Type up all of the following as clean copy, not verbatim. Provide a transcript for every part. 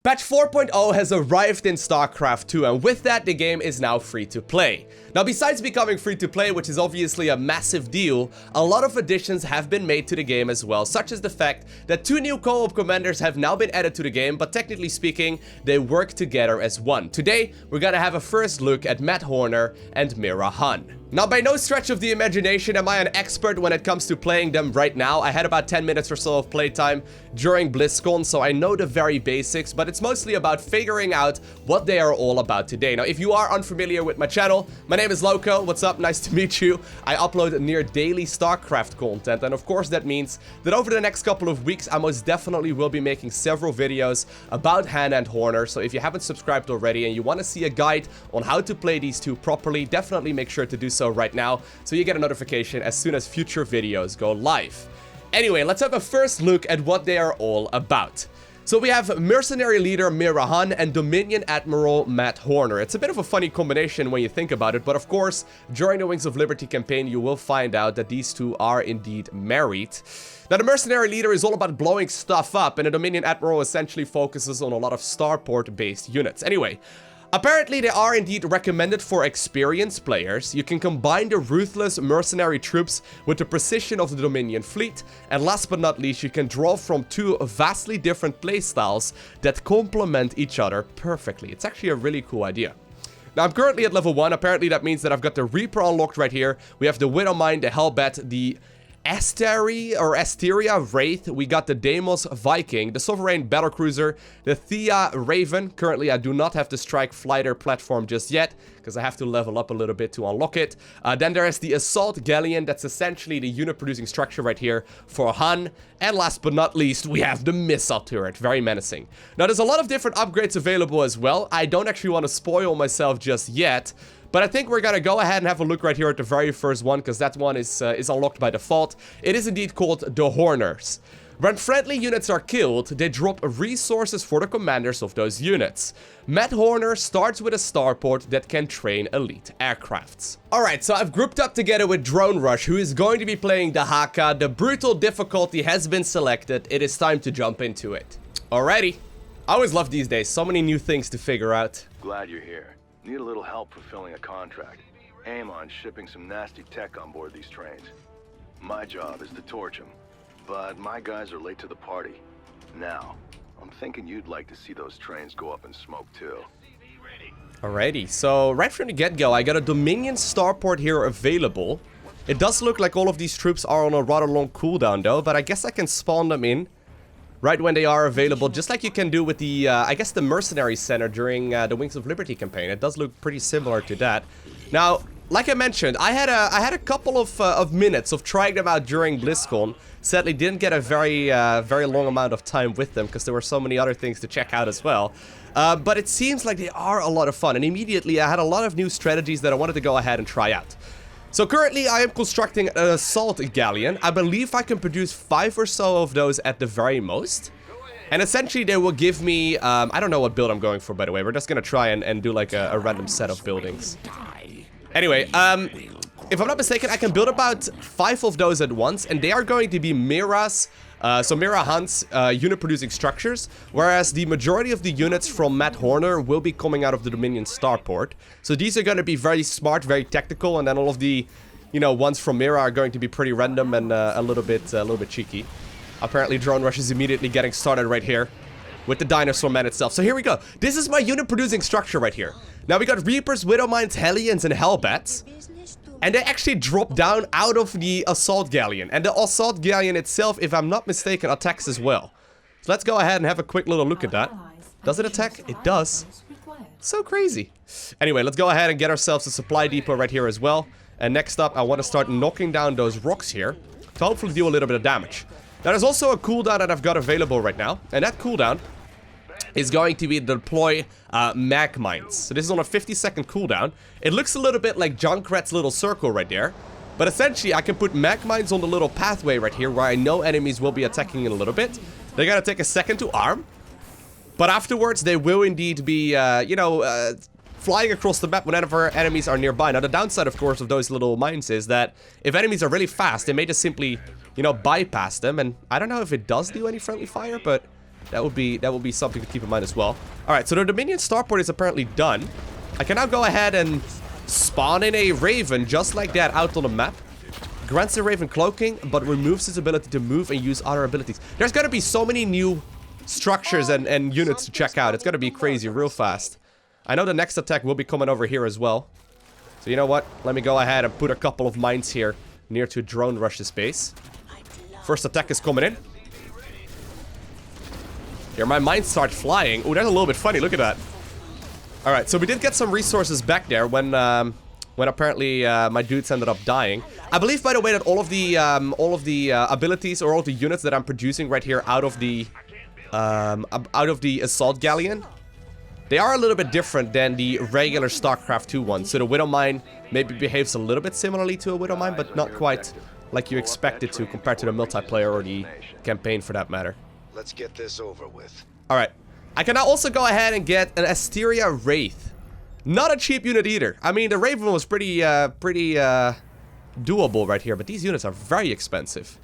Patch 4.0 has arrived in StarCraft 2, and with that, the game is now free to play. Now, besides becoming free to play, which is obviously a massive deal, a lot of additions have been made to the game as well, such as the fact that 2 new co-op commanders have now been added to the game, but technically speaking, they work together as one. Today, we're gonna have a first look at HORNER and Mira. Now, by no stretch of the imagination am I an expert when it comes to playing them right now. I had about 10 minutes or so of playtime during BlizzCon, so I know the very basics, but it's mostly about figuring out what they are all about today. Now, if you are unfamiliar with my channel, my name is Lowko. What's up? Nice to meet you. I upload near daily StarCraft content, and of course that means that over the next couple of weeks, I most definitely will be making several videos about Han and HORNER, so if you haven't subscribed already and you want to see a guide on how to play these two properly, definitely make sure to do so right now, so you get a notification as soon as future videos go live. Anyway, let's have a first look at what they are all about. So we have mercenary leader Mira and Dominion Admiral HORNER. It's a bit of a funny combination when you think about it, but of course, during the Wings of Liberty campaign, you will find out that these two are indeed married. Now, the mercenary leader is all about blowing stuff up, and the Dominion Admiral essentially focuses on a lot of Starport-based units. Anyway, apparently, they are indeed recommended for experienced players. You can combine the ruthless mercenary troops with the precision of the Dominion fleet. And last but not least, you can draw from 2 vastly different playstyles that complement each other perfectly. It's actually a really cool idea. Now, I'm currently at level 1. Apparently, that means that I've got the Reaper unlocked right here. We have the Widowmine, the Hellbat, the Asteria Wraith, we got the Deimos Viking, the Sovereign Battlecruiser, the Thea Raven. Currently, I do not have the Strike Fighter platform just yet, because I have to level up a little bit to unlock it. Then there is the Assault Galleon, that's essentially the unit-producing structure right here for Han. And last but not least, we have the Missile Turret, very menacing. Now, there's a lot of different upgrades available as well. I don't actually want to spoil myself just yet, but I think we're gonna go ahead and have a look right here at the very first one, because that one is unlocked by default. It is indeed called the HORNERs. When friendly units are killed, they drop resources for the commanders of those units. HORNER starts with a starport that can train elite aircrafts. Alright, so I've grouped up together with Drone Rush, who is going to be playing the Haka. The brutal difficulty has been selected. It is time to jump into it. Alrighty. I always love these days. So many new things to figure out. Glad you're here. Need a little help fulfilling a contract. Aim on shipping some nasty tech on board these trains. My job is to torch them, but my guys are late to the party. Now, I'm thinking you'd like to see those trains go up in smoke too. Alrighty, so right from the get-go, I got a Dominion Starport here available. It does look like all of these troops are on a rather long cooldown though, but I guess I can spawn them in right when they are available, just like you can do with the, I guess, the Mercenary Center during the Wings of Liberty campaign. It does look pretty similar to that. Now, like I mentioned, I had a couple of minutes of trying them out during BlizzCon. Sadly, didn't get a very long amount of time with them, because there were so many other things to check out as well. But it seems like they are a lot of fun, and immediately I had a lot of new strategies that I wanted to go ahead and try out. So currently I am constructing an Assault Galleon. I believe I can produce 5 or so of those at the very most. And essentially they will give me, I don't know what build I'm going for, by the way. We're just gonna try and do like a random set of buildings. Anyway, if I'm not mistaken, I can build about 5 of those at once, and they are going to be Mira's, so Mira's unit-producing structures, whereas the majority of the units from HORNER will be coming out of the Dominion Starport. So these are going to be very smart, very tactical, and then all of the, you know, ones from Mira are going to be pretty random and a little bit cheeky. Apparently, Drone Rush is immediately getting started right here with the Dinosaur Man itself. So here we go. This is my unit-producing structure right here. Now we got Reapers, Widowmines, Hellions, and Hellbats. And they actually drop down out of the Assault Galleon. And the Assault Galleon itself, if I'm not mistaken, attacks as well. So let's go ahead and have a quick little look at that. Does it attack? It does. So crazy. Anyway, let's go ahead and get ourselves a supply depot right here as well. And next up, I want to start knocking down those rocks here to hopefully do a little bit of damage. Now, there's also a cooldown that I've got available right now. And that cooldown is going to be deploy mag mines. So this is on a 50-second cooldown. It looks a little bit like Junkrat's little circle right there. But essentially, I can put mag mines on the little pathway right here where I know enemies will be attacking in a little bit. They're gonna take a second to arm. But afterwards, they will indeed be, flying across the map whenever enemies are nearby. Now, the downside, of course, of those little mines is that if enemies are really fast, they may just simply, you know, bypass them. And I don't know if it does do any friendly fire, but That would be something to keep in mind as well. Alright, so the Dominion Starport is apparently done. I can now go ahead and spawn in a Raven just like that out on the map. Grants the Raven cloaking, but removes its ability to move and use other abilities. There's gonna be so many new structures and units to check out. It's gonna be crazy real fast. I know the next attack will be coming over here as well. So you know what? Let me go ahead and put a couple of mines here near to Drone Rush's base. First attack is coming in. Here, my mines start flying. Oh, that's a little bit funny. Look at that. Alright, so we did get some resources back there when apparently my dudes ended up dying. I believe, by the way, that all of the abilities or all of the units that I'm producing right here out of the assault galleon, they are a little bit different than the regular StarCraft 2 ones. So the Widow Mine maybe behaves a little bit similarly to a Widow Mine, but not quite like you expect it to compared to the multiplayer or the campaign for that matter. Let's get this over with. Alright. I can now also go ahead and get an Asteria Wraith. Not a cheap unit either. I mean, the Raven was pretty doable right here, but these units are very expensive.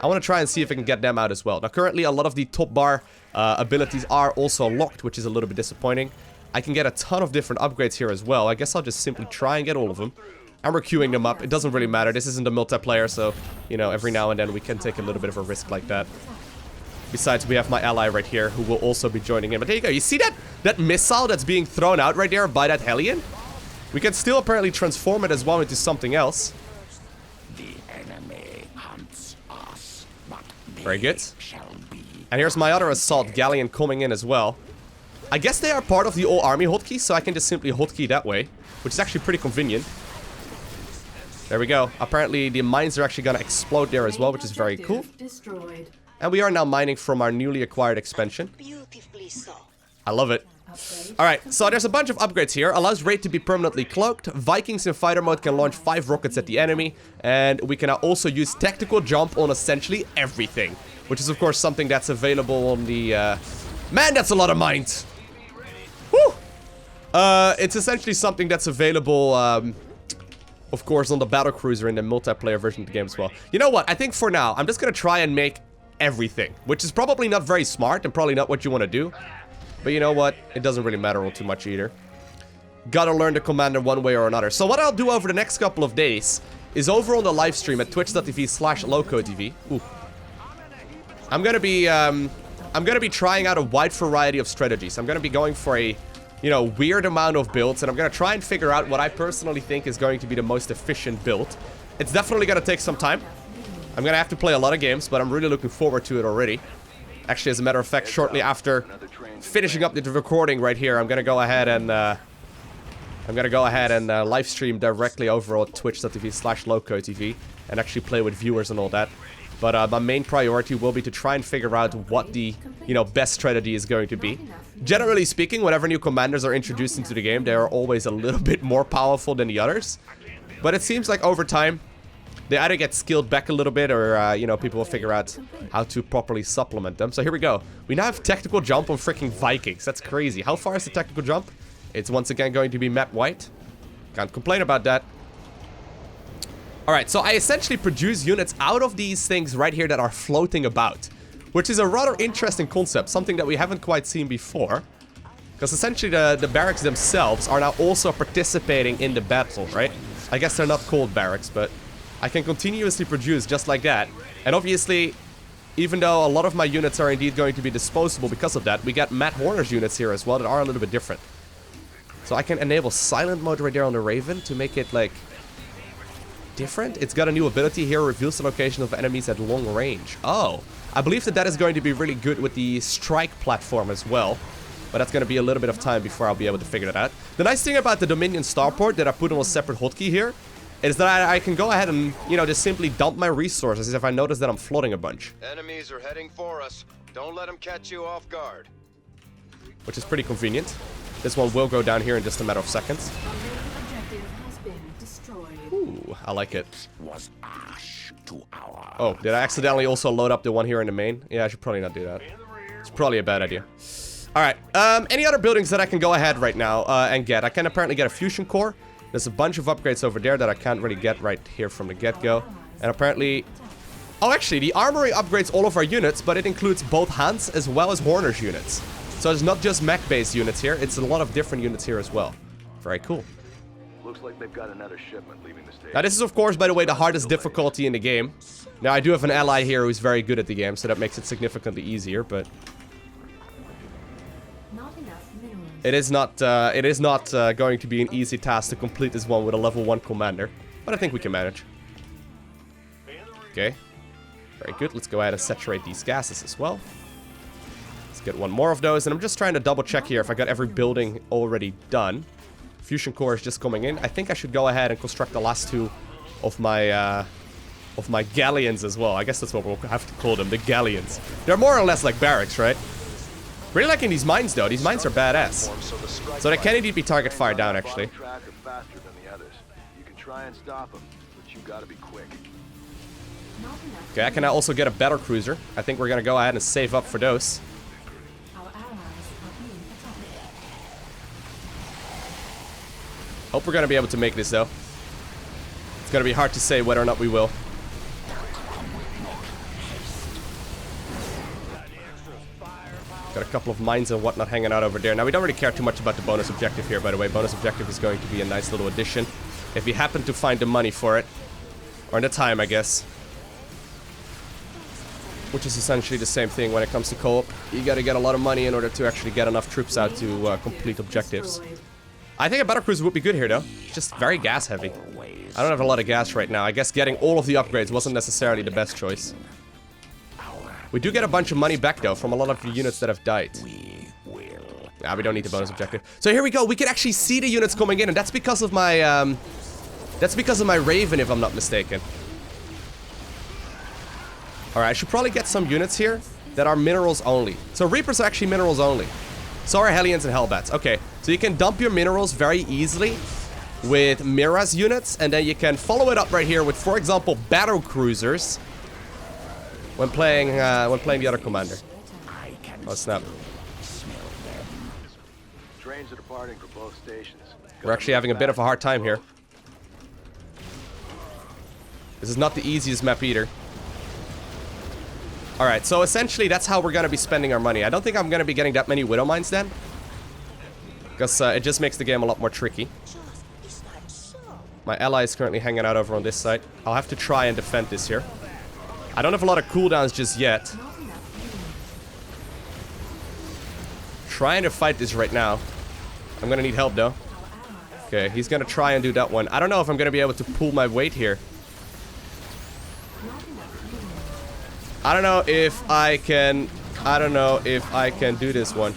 I want to try and see if I can get them out as well. Now, currently, a lot of the top bar abilities are also locked, which is a little bit disappointing. I can get a ton of different upgrades here as well. I guess I'll just simply try and get all of them. And we're queuing them up. It doesn't really matter. This isn't a multiplayer, so, you know, every now and then we can take a little bit of a risk like that. Besides, we have my ally right here who will also be joining in. But there you go. You see that missile that's being thrown out right there by that Hellion? We can still apparently transform it as well into something else. The enemy hunts us, but very good. shall be. And here's my other assault galleon coming in as well. I guess they are part of the all army hotkey, so I can just simply hotkey that way, which is actually pretty convenient. There we go. Apparently, the mines are actually going to explode there as well, which is very cool. Destroyed. And we are now mining from our newly acquired expansion. Beautifully so. I love it. Alright, so there's a bunch of upgrades here. Allows raid to be permanently cloaked. Vikings in fighter mode can launch 5 rockets at the enemy. And we can now also use tactical jump on essentially everything. Which is, of course, something that's available on the... Man, that's a lot of mines! Woo! It's essentially something that's available... of course, on the battlecruiser in the multiplayer version of the game as well. You know what? I think for now, I'm just gonna try and make everything, which is probably not very smart and probably not what you want to do. But you know what? It doesn't really matter all too much either. Gotta learn the commander one way or another. So what I'll do over the next couple of days is over on the live stream at twitch.tv/LowkoTV. Ooh. I'm gonna be trying out a wide variety of strategies. I'm gonna be going for a, you know, weird amount of builds, and I'm gonna try and figure out what I personally think is going to be the most efficient build. It's definitely gonna take some time. I'm gonna have to play a lot of games, but I'm really looking forward to it already. Actually, as a matter of fact, shortly after finishing up the recording right here, I'm gonna go ahead and live stream directly over on twitch.tv/LowkoTV and actually play with viewers and all that. But my main priority will be to try and figure out what the, you know, best strategy is going to be. Generally speaking, whenever new commanders are introduced into the game, they are always a little bit more powerful than the others. But it seems like over time, they either get scaled back a little bit or, you know, people will figure out how to properly supplement them. So here we go. We now have tactical jump on freaking Vikings. That's crazy. How far is the tactical jump? It's once again going to be map white. Can't complain about that. Alright, so I essentially produce units out of these things right here that are floating about. Which is a rather interesting concept. Something that we haven't quite seen before. Because essentially the barracks themselves are now also participating in the battle, right? I guess they're not called barracks, but... I can continuously produce just like that. And obviously, even though a lot of my units are indeed going to be disposable because of that, we got Matt Horner's units here as well that are a little bit different. So I can enable silent mode right there on the Raven to make it, like, different. It's got a new ability here, reveals the location of enemies at long range. Oh, I believe that is going to be really good with the strike platform as well. But that's going to be a little bit of time before I'll be able to figure that out. The nice thing about the Dominion Starport that I put on a separate hotkey here is that I can go ahead and, you know, just simply dump my resources if I notice that I'm flooding a bunch. Enemies are heading for us. Don't let them catch you off guard. Which is pretty convenient. This one will go down here in just a matter of seconds. Objective has been destroyed. Ooh, I like it. Was ash to our Oh, did I accidentally also load up the one here in the main? Yeah, I should probably not do that. It's probably a bad idea. Alright, any other buildings that I can go ahead right now and get? I can apparently get a fusion core. There's a bunch of upgrades over there that I can't really get right here from the get-go. And apparently... Oh, actually, the armory upgrades all of our units, but it includes both Hans as well as Horner's units. So it's not just mech-based units here, it's a lot of different units here as well. Very cool. Looks like they've got another shipment leaving the station. Now, this is, of course, by the way, the hardest difficulty in the game. Now, I do have an ally here who's very good at the game, so that makes it significantly easier, but... Not enough minerals. It is not going to be an easy task to complete this one with a level 1 commander. But I think we can manage. Okay. Very good. Let's go ahead and saturate these gases as well. Let's get one more of those. And I'm just trying to double check here if I got every building already done. Fusion core is just coming in. I think I should go ahead and construct the last two of my galleons as well. I guess that's what we'll have to call them, the galleons. They're more or less like barracks, right? Really liking these mines though. These mines are badass. So they can indeed be target fire down actually. Track are faster than the others. You can try and stop them, but you gotta be quick. Not enough. Okay, I can now also get a battle cruiser. I think we're gonna go ahead and save up for those. Our allies are being attacked. Hope we're gonna be able to make this though. It's gonna be hard to say whether or not we will. Got a couple of mines and whatnot hanging out over there. Now, we don't really care too much about the bonus objective here, by the way. Bonus objective is going to be a nice little addition. If we happen to find the money for it. Or the time, I guess. Which is essentially the same thing when it comes to co-op. You gotta get a lot of money in order to actually get enough troops out to complete objectives. I think a battle cruiser would be good here, though. It's just very gas heavy. I don't have a lot of gas right now. I guess getting all of the upgrades wasn't necessarily the best choice. We do get a bunch of money back, though, from a lot of the units that have died. We don't need the bonus objective. So here we go. We can actually see the units coming in, and that's because of my, Raven, if I'm not mistaken. Alright, I should probably get some units here that are minerals only. So Reapers are actually minerals only. So are Hellions and Hellbats. Okay, so you can dump your minerals very easily with Mira's units, and then you can follow it up right here with, for example, battle cruisers. When playing the other commander. Oh snap. Trains are departing for both stations. We're actually having a bit of a hard time here. This is not the easiest map either. Alright, so essentially that's how we're gonna be spending our money. I don't think I'm gonna be getting that many Widow Mines then. Because it just makes the game a lot more tricky. My ally is currently hanging out over on this side. I'll have to try and defend this here. I don't have a lot of cooldowns just yet. Trying to fight this right now. I'm gonna need help though. Okay, he's gonna try and do that one. I don't know if I'm gonna be able to pull my weight here. I don't know if I can do this one.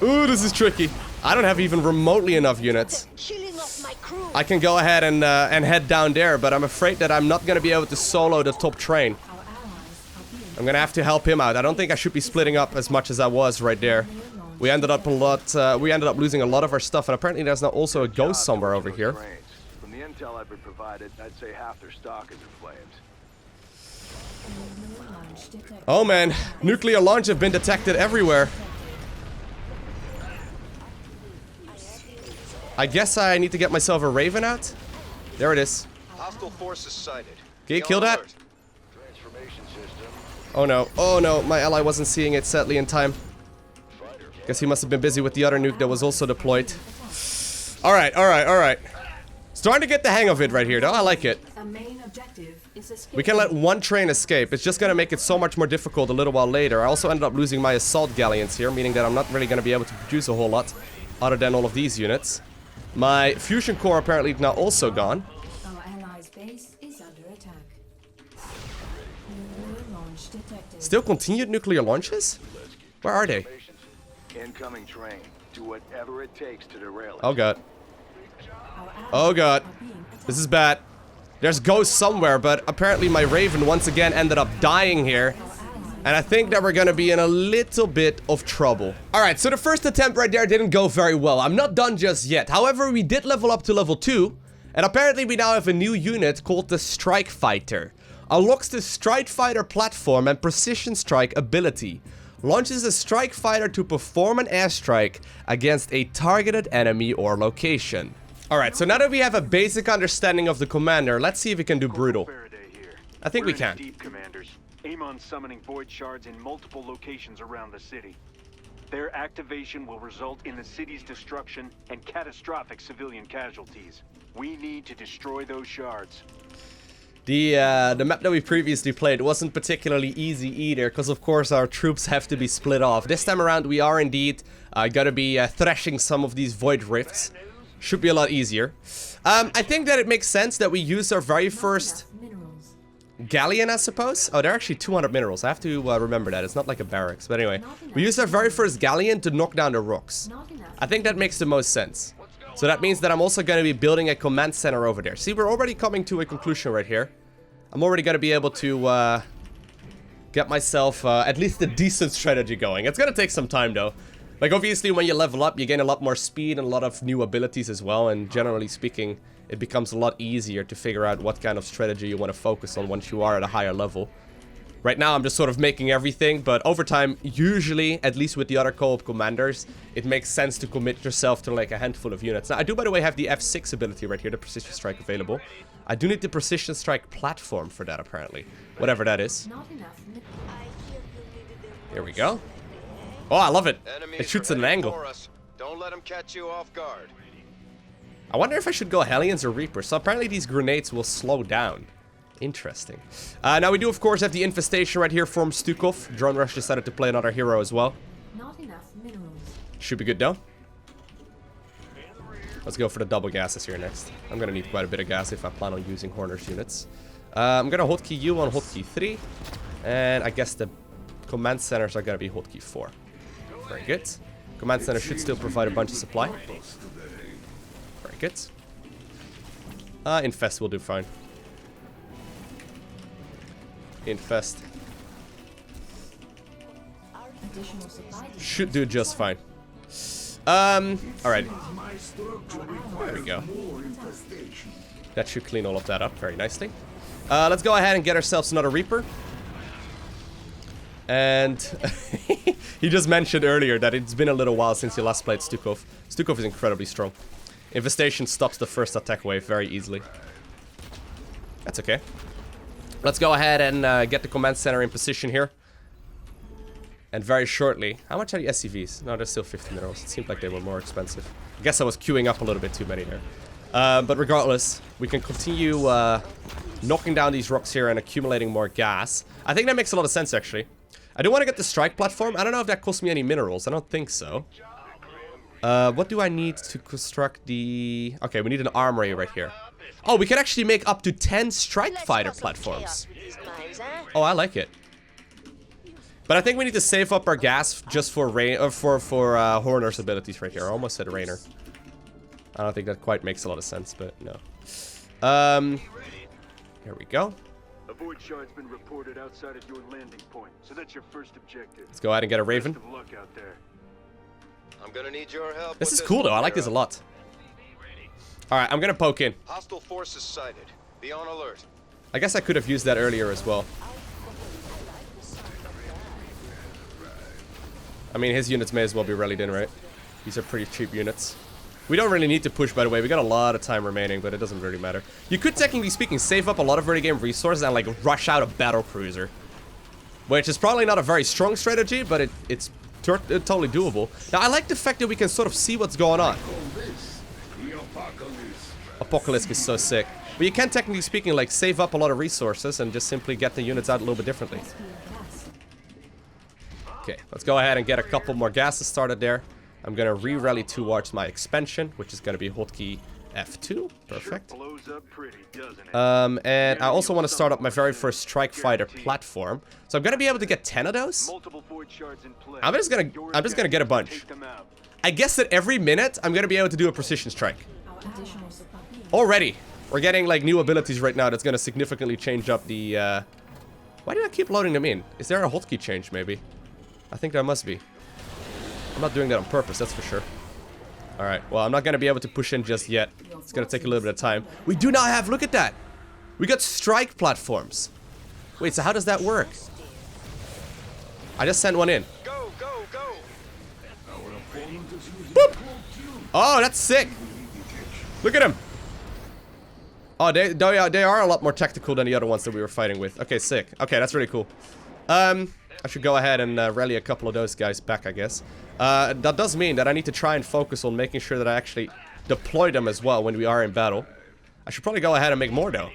Ooh, this is tricky. I don't have even remotely enough units. I can go ahead and head down there, but I'm afraid that I'm not going to be able to solo the top train. I'm going to have to help him out. I don't think I should be splitting up as much as I was right there. We ended up losing a lot of our stuff, and apparently there's now also a ghost somewhere over here. From the intel I've been provided, I'd say half their stock is in flames. Oh man, nuclear launch have been detected everywhere. I guess I need to get myself a Raven out. There it is. Hostile forces sighted. Can you kill that? Oh no, my ally wasn't seeing it sadly in time. Guess he must have been busy with the other nuke that was also deployed. Alright. Starting to get the hang of it right here though, I like it. We can let one train escape. It's just gonna make it so much more difficult a little while later. I also ended up losing my assault galleons here, meaning that I'm not really gonna be able to produce a whole lot other than all of these units. My fusion core apparently now also gone. Our allies' base is under attack. Nuclear launch detected. Still continued nuclear launches? Where are they? Incoming train. Do whatever it takes to derail it. Oh god. Oh god. This is bad. There's ghosts somewhere, but apparently my Raven once again ended up dying here. And I think that we're gonna be in a little bit of trouble. Alright, so the first attempt right there didn't go very well. I'm not done just yet. However, we did level up to level 2. And apparently we now have a new unit called the Strike Fighter. Unlocks the Strike Fighter platform and precision strike ability. Launches a Strike Fighter to perform an airstrike against a targeted enemy or location. Alright, so now that we have a basic understanding of the commander, let's see if we can do brutal. I think we can. Deep, commanders. Aim on summoning void shards in multiple locations around the city. Their activation will result in the city's destruction and catastrophic civilian casualties. We need to destroy those shards. The map that we previously played wasn't particularly easy either, because of course our troops have to be split off. This time around we are indeed gonna be thrashing some of these void rifts. Should be a lot easier. I think that it makes sense that we use our very first galleon, I suppose. Oh, there are actually 200 minerals. I have to remember that. It's not like a barracks. But anyway, we use our very first galleon to knock down the rocks. I think that makes the most sense. So that means that I'm also going to be building a command center over there. See, we're already coming to a conclusion right here. I'm already going to be able to get myself at least a decent strategy going. It's going to take some time, though. Like, obviously, when you level up, you gain a lot more speed and a lot of new abilities as well. And generally speaking, it becomes a lot easier to figure out what kind of strategy you want to focus on once you are at a higher level. Right now, I'm just sort of making everything, but over time, usually, at least with the other co-op commanders, it makes sense to commit yourself to like a handful of units. Now, I do, by the way, have the F6 ability right here, the Precision Strike available. I do need the Precision Strike platform for that, apparently. Whatever that is. Here we go. Oh, I love it. It shoots at an angle. Don't let them catch you off guard. I wonder if I should go Hellions or Reapers. So apparently these grenades will slow down. Interesting. Now we do, of course, have the infestation right here from Stukov. Drone Rush decided to play another hero as well. Not enough minerals. Should be good, though. Let's go for the double gases here next. I'm going to need quite a bit of gas if I plan on using HORNER's units. I'm going to hotkey you on hotkey 3. And I guess the command centers are going to be hotkey 4. Very good. Command center should still provide a bunch of supply. Very good. Infest will do fine. Infest should do just fine. Alright. There we go. That should clean all of that up very nicely. Let's go ahead and get ourselves another Reaper. And he just mentioned earlier that it's been a little while since he last played Stukov. Stukov is incredibly strong. Infestation stops the first attack wave very easily. That's okay. Let's go ahead and get the command center in position here. And very shortly... How much are the SCVs? No, there's still 50 minerals. It seemed like they were more expensive. I guess I was queuing up a little bit too many there. But regardless, we can continue knocking down these rocks here and accumulating more gas. I think that makes a lot of sense, actually. I do want to get the strike platform. I don't know if that costs me any minerals. I don't think so. What do I need to construct the... Okay, we need an armory right here. Oh, we can actually make up to 10 strike fighter platforms. Oh, I like it. But I think we need to save up our gas just for HORNER's abilities right here. I almost said Rainer. I don't think that quite makes a lot of sense, but no. Here we go. A void shard's been reported outside of your landing point, so that's your first objective. Let's go ahead and get a Raven. Best of luck out there. I'm gonna need your help. This is cool though. I like this a lot. Alright, I'm gonna poke in. Hostile forces sighted. Be on alert. I guess I could have used that earlier as well. I mean, his units may as well be rallied in, right? These are pretty cheap units. We don't really need to push, by the way. We got a lot of time remaining, but it doesn't really matter. You could, technically speaking, save up a lot of early game resources and, like, rush out a battle cruiser. Which is probably not a very strong strategy, but it's totally doable. Now, I like the fact that we can sort of see what's going on. Apocalypse is so sick. But you can, technically speaking, like, save up a lot of resources and just simply get the units out a little bit differently. Okay, let's go ahead and get a couple more gases started there. I'm gonna re-rally towards my expansion, which is gonna be hotkey F2. Perfect. And I also want to start up my very first strike fighter platform. So I'm gonna be able to get 10 of those. I'm just gonna get a bunch. I guess that every minute I'm gonna be able to do a precision strike. Already, we're getting like new abilities right now that's gonna significantly change up the. Why do I keep loading them in? Is there a hotkey change maybe? I think there must be. I'm not doing that on purpose, that's for sure. Alright, well, I'm not going to be able to push in just yet. It's going to take a little bit of time. We do now have, look at that! We got strike platforms. Wait, so how does that work? I just sent one in. Go, go, go! Boop! Oh, that's sick! Look at him! Oh, they are a lot more tactical than the other ones that we were fighting with. Okay, sick. Okay, that's really cool. I should go ahead and rally a couple of those guys back, I guess. That does mean that I need to try and focus on making sure that I actually deploy them as well when we are in battle. I should probably go ahead and make more, though.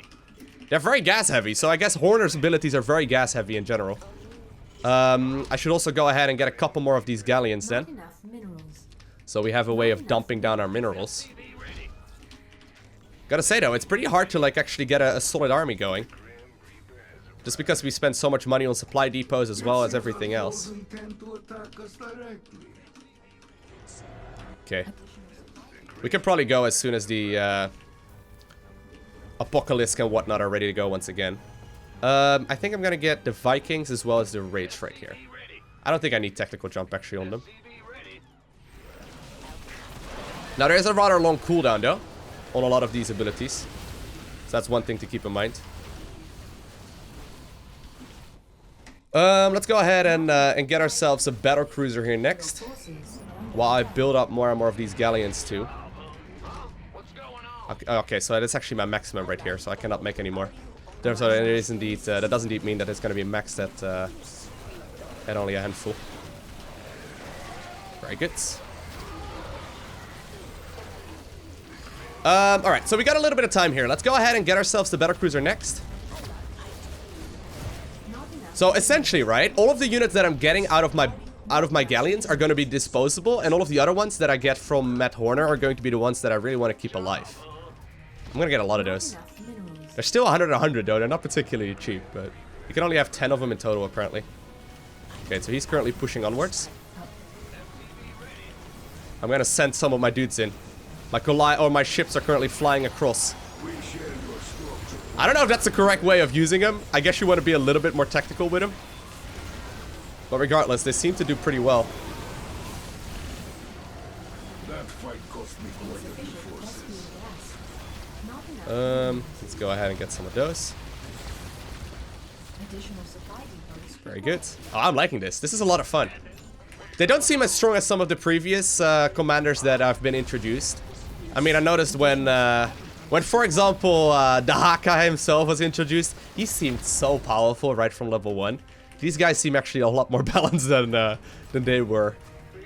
They're very gas heavy, so I guess Horner's abilities are very gas heavy in general. I should also go ahead and get a couple more of these galleons then. Enough minerals. So we have a way of dumping down our minerals. Gotta say though, it's pretty hard to like actually get a solid army going. Just because we spend so much money on supply depots as well as everything else. Okay. We can probably go as soon as the Apocalypse and whatnot are ready to go once again. I think I'm gonna get the Vikings as well as the Rage right here. I don't think I need technical jump actually on them. Now there is a rather long cooldown though on a lot of these abilities. So that's one thing to keep in mind. Let's go ahead and get ourselves a battle cruiser here next. While I build up more and more of these galleons too. Okay, so that's actually my maximum right here, so I cannot make any more. So it is indeed, that does indeed mean that it's going to be maxed at only a handful. Very good. Alright, so we got a little bit of time here. Let's go ahead and get ourselves the battle cruiser next. So essentially, right, all of the units that I'm getting out of my galleons are going to be disposable, and all of the other ones that I get from Matt Horner are going to be the ones that I really want to keep alive. I'm going to get a lot of those. They're still 100 though, they're not particularly cheap, but you can only have 10 of them in total apparently. Okay, so he's currently pushing onwards. I'm going to send some of my dudes in. My ships are currently flying across. I don't know if that's the correct way of using them. I guess you want to be a little bit more tactical with them. But regardless, they seem to do pretty well. That fight cost me quite a few forces. Let's go ahead and get some of those. Very good. Oh, I'm liking this. This is a lot of fun. They don't seem as strong as some of the previous commanders that have been introduced. I mean, I noticed when for example, the Haka himself was introduced, he seemed so powerful right from level 1. These guys seem actually a lot more balanced than they were.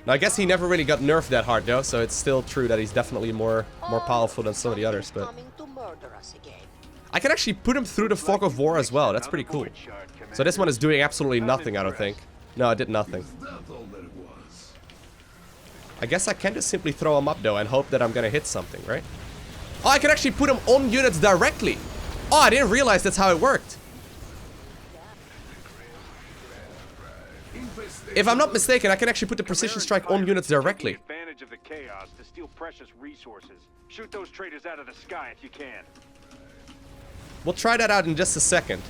Now, I guess he never really got nerfed that hard though, so it's still true that he's definitely more powerful than some of the others, but... I can actually put him through the Fog of War as well, that's pretty cool. So this one is doing absolutely nothing, I don't think. No, it did nothing. I guess I can just simply throw him up though and hope that I'm gonna hit something, right? Oh, I can actually put him on units directly! Oh, I didn't realize that's how it worked. If I'm not mistaken, I can actually put the precision strike on units directly. Advantage of the chaos to steal precious resources. Shoot those traitors out of the sky if you can. We'll try that out in just a second.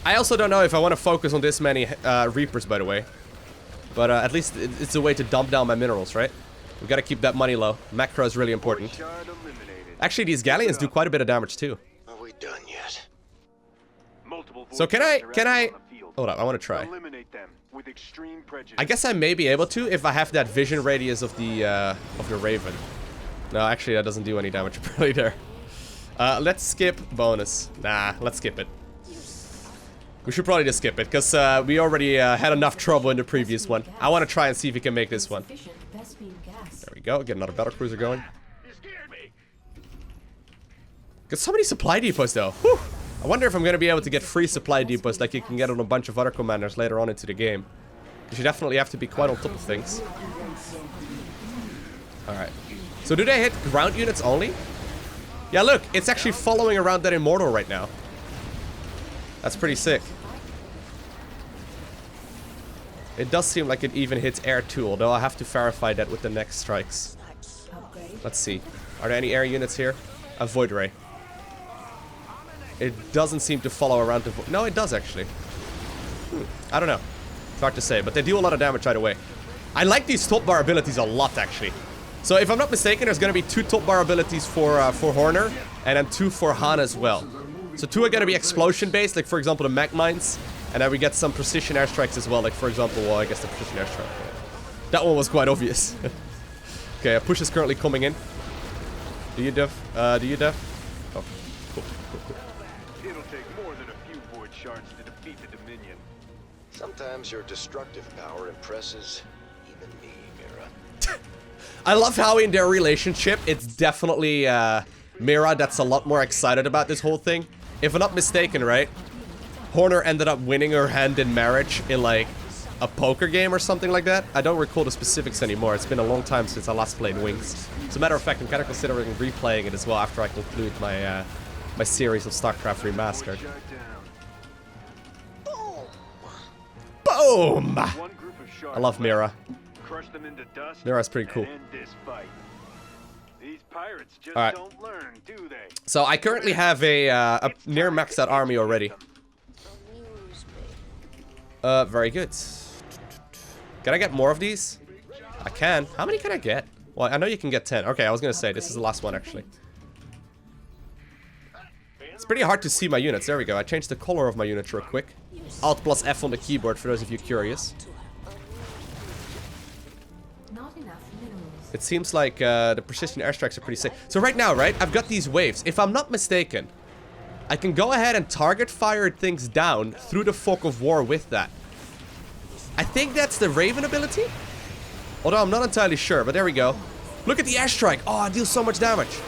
I also don't know if I want to focus on this many Reapers, by the way. But at least it's a way to dump down my minerals, right? We've got to keep that money low. Macro is really important. Actually, these galleons do quite a bit of damage too. Are we done yet? So can I... Hold up, I want to try. I guess I may be able to if I have that vision radius of the Raven. No, actually that doesn't do any damage probably there. Let's skip bonus. Nah, let's skip it. We should probably just skip it, because we already had enough trouble in the previous one. I want to try and see if we can make this one. There we go, get another battle cruiser going. Got so many supply depots though. Whew. I wonder if I'm going to be able to get free supply depots like you can get on a bunch of other commanders later on into the game. Because you definitely have to be quite on top of things. Alright. So do they hit ground units only? Yeah, look, it's actually following around that Immortal right now. That's pretty sick. It does seem like it even hits air too, although I have to verify that with the next strikes. Let's see. Are there any air units here? A Void Ray. It doesn't seem to follow around the... No, it does actually. I don't know. It's hard to say, but they do a lot of damage right away. I like these top bar abilities a lot actually. So if I'm not mistaken, there's going to be 2 top bar abilities for Horner, and then 2 for Han as well. So 2 are going to be explosion based, like for example the mag mines, and then we get some precision airstrikes as well, like for example, well I guess the precision airstrike. That one was quite obvious. Okay, a push is currently coming in. Do you def? Do you def? Oh, cool. It'll take more than a few void shards to defeat the Dominion. Sometimes your destructive power impresses even me, Mira. I love how in their relationship, it's definitely Mira that's a lot more excited about this whole thing. If I'm not mistaken, right? Horner ended up winning her hand in marriage in like a poker game or something like that. I don't recall the specifics anymore. It's been a long time since I last played Wings. As a matter of fact, I'm kind of considering replaying it as well after I conclude my my series of StarCraft Remastered. Boom! One group of shards I love Mira. crush them into dust. Mira's pretty cool. And end this fight. These pirates just Alright. don't learn, do they? So I currently have a near maxed out army already. Very good. Can I get more of these? I can. How many can I get? Well, I know you can get 10. Okay, I was gonna say, this is the last one, actually. It's pretty hard to see my units. There we go. I changed the color of my units real quick. Alt plus F on the keyboard, for those of you curious. Not enough minerals. It seems like the precision airstrikes are pretty sick. So right now, right, I've got these waves. If I'm not mistaken, I can go ahead and target fire things down through the fog of war with that. I think that's the Raven ability? Although I'm not entirely sure, but there we go. Look at the airstrike. Oh, it deals so much damage.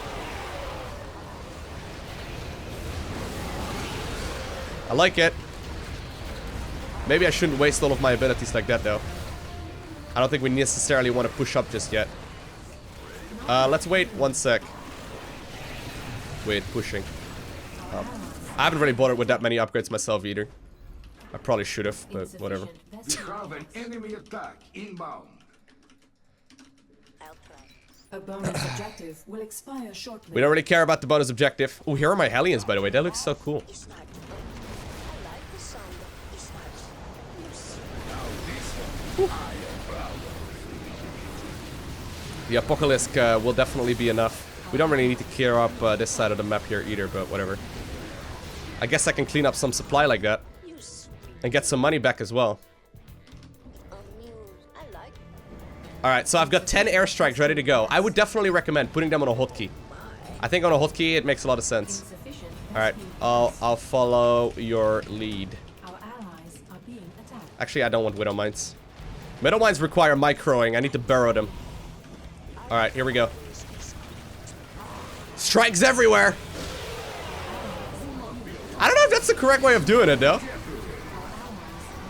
I like it. Maybe I shouldn't waste all of my abilities like that, though. I don't think we necessarily want to push up just yet. Let's wait 1 sec. Wait, pushing. I haven't really bothered with that many upgrades myself either. I probably should have, but whatever. We have an enemy attack inbound. A bonus objective will expire shortly. We don't really care about the bonus objective. Oh, here are my Hellions, by the way. That looks so cool. The Apocalypse will definitely be enough. We don't really need to clear up this side of the map here either, but whatever. I guess I can clean up some supply like that. And get some money back as well. Alright, so I've got 10 airstrikes ready to go. I would definitely recommend putting them on a hotkey. I think on a hotkey it makes a lot of sense. Alright, I'll follow your lead. Our allies are being attacked. Actually, I don't want Widow Mines. Widow Mines require microing. I need to burrow them. Alright, here we go. Strikes everywhere! I don't know if that's the correct way of doing it, though.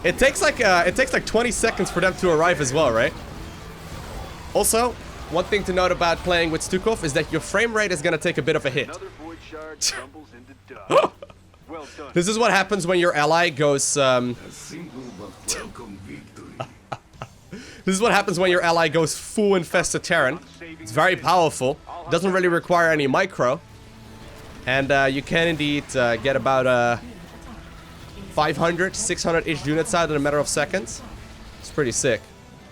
It takes like 20 seconds for them to arrive as well, right? Also, one thing to note about playing with Stukov is that your frame rate is gonna take a bit of a hit. Another void shard tumbles into dust. Well done. This is what happens when your ally goes, A simple but welcome victory. This is what happens when your ally goes full infested Terran. It's very powerful. Doesn't really require any micro. And you can indeed get about 500, 600-ish units out in a matter of seconds. It's pretty sick.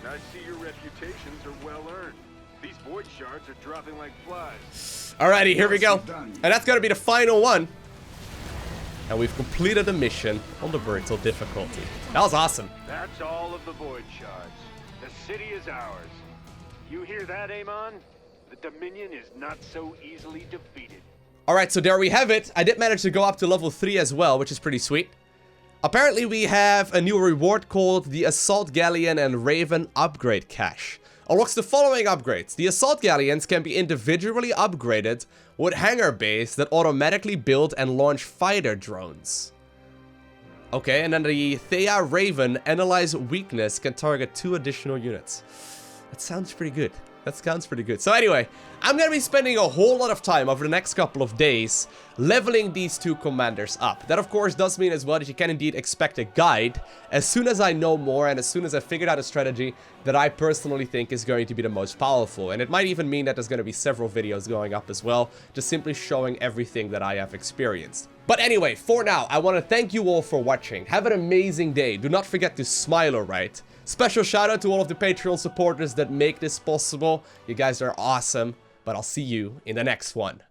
I see your reputations are well earned. These void shards are dropping like flies. Alrighty, here we go. And that's gonna be the final one. And we've completed the mission on the brutal difficulty. That was awesome. That's all of the void shards. The city is ours. You hear that, Amon? The Dominion is not so easily defeated. Alright, so there we have it. I did manage to go up to level 3 as well, which is pretty sweet. Apparently we have a new reward called the Assault Galleon and Raven Upgrade Cache. Unlocks the following upgrades. The Assault Galleons can be individually upgraded with hangar bays that automatically build and launch fighter drones. Okay, and then the Thea Raven Analyze Weakness can target 2 additional units. That sounds pretty good. That sounds pretty good. So anyway, I'm gonna be spending a whole lot of time over the next couple of days leveling these 2 commanders up. That of course does mean as well that you can indeed expect a guide as soon as I know more and as soon as I figured out a strategy that I personally think is going to be the most powerful. And it might even mean that there's going to be several videos going up as well, just simply showing everything that I have experienced. But anyway, for now, I want to thank you all for watching. Have an amazing day. Do not forget to smile, alright? Special shout out to all of the Patreon supporters that make this possible. You guys are awesome, but I'll see you in the next one.